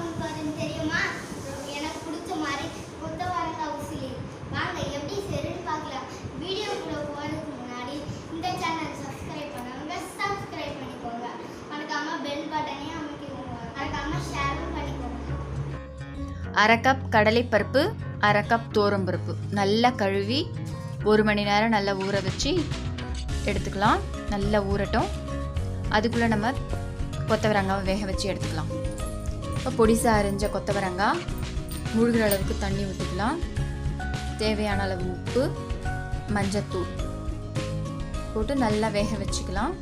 பார்க்க போறேன்னு தெரியுமா? எனக்கு பிடிச்ச மாதிரி கொத்தவரங்காய் உசிலி. வாங்க எப்படி செய்யறதுன்னு பார்க்கலாம். வீடியோக்குள்ள போறதுக்கு முன்னாடி இந்த சேனல் சப்ஸ்கிரைப் பண்ணுங்க, சப்ஸ்கிரைப் பண்ணிக்கோங்க. மறக்காம பெல் பட்டனையும் அமுக்கிக்கோங்க. மறக்காம ஷேரும் பண்ணிக்கோங்க. 1/2 கப் கடலைப்பருப்பு, 1/2 கப் தோரம்பருப்பு நல்லா கழுவி 1 மணி நேரம் நல்லா ஊற வச்சு எடுத்துக்கலாம். நல்லா ஊறட்டும். அதுக்குள்ளே நம்ம கொத்தவரங்காவை வேக வச்சு எடுத்துக்கலாம். இப்போ பொடிசாக அரிஞ்ச கொத்தவரங்காய் முழுகிற அளவுக்கு தண்ணி ஊற்றிக்கலாம். தேவையான அளவு உப்பு, மஞ்சத்தூள் போட்டு நல்லா வேக வச்சுக்கலாம்.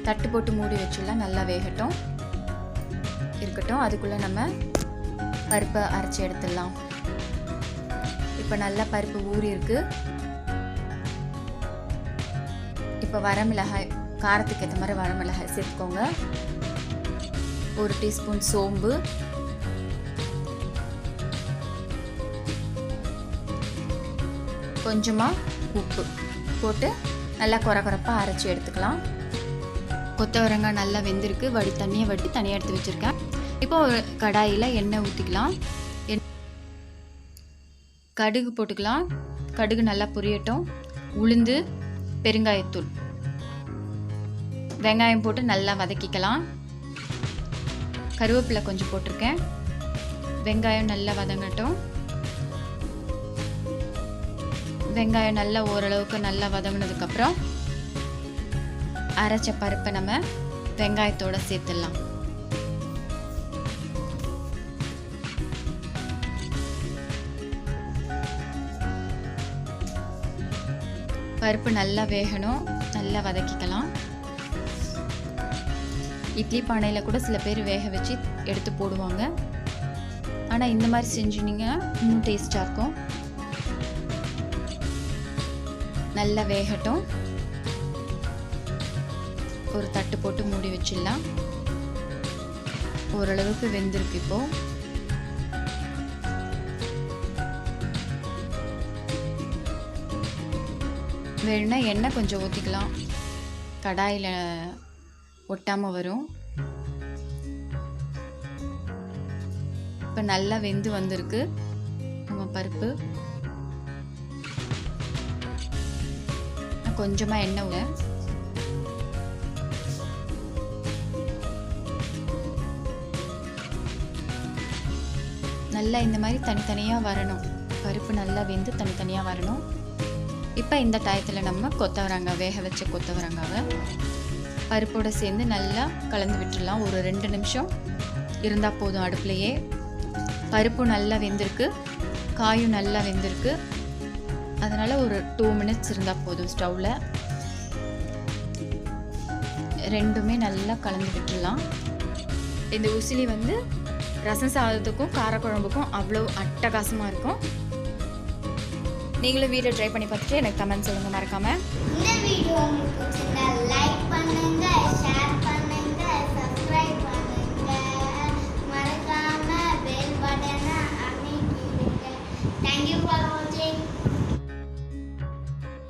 தட்டு போட்டு மூடி வச்சுலாம் நல்லா வேகட்டும் இருக்கட்டும். அதுக்குள்ளே நம்ம பருப்பை அரைச்சி எடுத்துடலாம். இப்போ நல்லா பருப்பு ஊறி இருக்கு. இப்போ வரமிளகாய், காரத்துக்கு ஏற்ற மாதிரி வரமிளகாய் சேர்த்துக்கோங்க. 1 டீஸ்பூன் சோம்பு, கொஞ்சமாக உப்பு போட்டு நல்லா கொரப்பாக அரைச்சி எடுத்துக்கலாம். கொத்தவரங்காய் நல்லா வெந்திருக்கு. தண்ணியை வடி தனியாக எடுத்து வச்சுருக்கேன். இப்போ ஒரு கடாயில் எண்ணெய் ஊற்றிக்கலாம். கடுகு போட்டுக்கலாம். கடுகு நல்லா பொரியட்டும். உளுந்து, பெருங்காயத்தூள், வெங்காயம் போட்டு நல்லா வதக்கிக்கலாம். கருவேப்பிலை கொஞ்சம் போட்டிருக்கேன். வெங்காயம் நல்லா வதங்கட்டும். வெங்காயம் நல்லா ஓரளவுக்கு நல்லா வதங்கினதுக்கப்புறம் அரைச்ச பருப்பை நம்ம வெங்காயத்தோடு சேர்த்துடலாம். பருப்பு நல்லா வேகணும். நல்லா வதக்கிக்கலாம். இட்லி பானையில் கூட சில பேர் வேக வச்சு எடுத்து போடுவாங்க. ஆனால் இந்த மாதிரி செஞ்சுனிங்கன்னா இன்னும் டேஸ்டாக இருக்கும். நல்லா வேகட்டும். ஒரு தட்டு போட்டு மூடி வச்சிடலாம். ஓரளவுக்கு வெந்திருக்கு. இப்போது வேணும்னா எண்ணெய் கொஞ்சம் ஊற்றிக்கலாம். கடாயில் ஒட்டாமல் வரும். இப்போ நல்லா வெந்து வந்திருக்கு நம்ம பருப்பு. கொஞ்சமாக எண்ணெய் விட நல்லா இந்த மாதிரி தனித்தனியாக வரணும். பருப்பு நல்லா வெந்து தனித்தனியாக வரணும். இப்போ இந்த டயத்தில் நம்ம கொத்தவரங்காய், வேக வச்ச கொத்தவரங்காவை பருப்போடு சேர்ந்து நல்லா கலந்து விட்டுடலாம். ஒரு 2 நிமிஷம் இருந்தால் போதும். அடுப்புலையே பருப்பும் நல்லா வெந்திருக்கு, காயும் நல்லா வெந்திருக்கு. அதனால் ஒரு 2 மினிட்ஸ் இருந்தால் போதும். ஸ்டவ்வில் ரெண்டுமே நல்லா கலந்து விட்டுடலாம். இந்த உசிலி வந்து ரசம் சாதத்துக்கும் காரக்குழம்புக்கும் அவ்வளோ அட்டகாசமாக இருக்கும். நீங்களும் வீடியோ ட்ரை பண்ணி பார்த்துட்டு எனக்கு கமெண்ட் சொல்லுங்கள் மறக்காமல். இந்த வீடியோ உங்களுக்கு பிடிச்சிருந்தா லைக் பண்ணுங்க.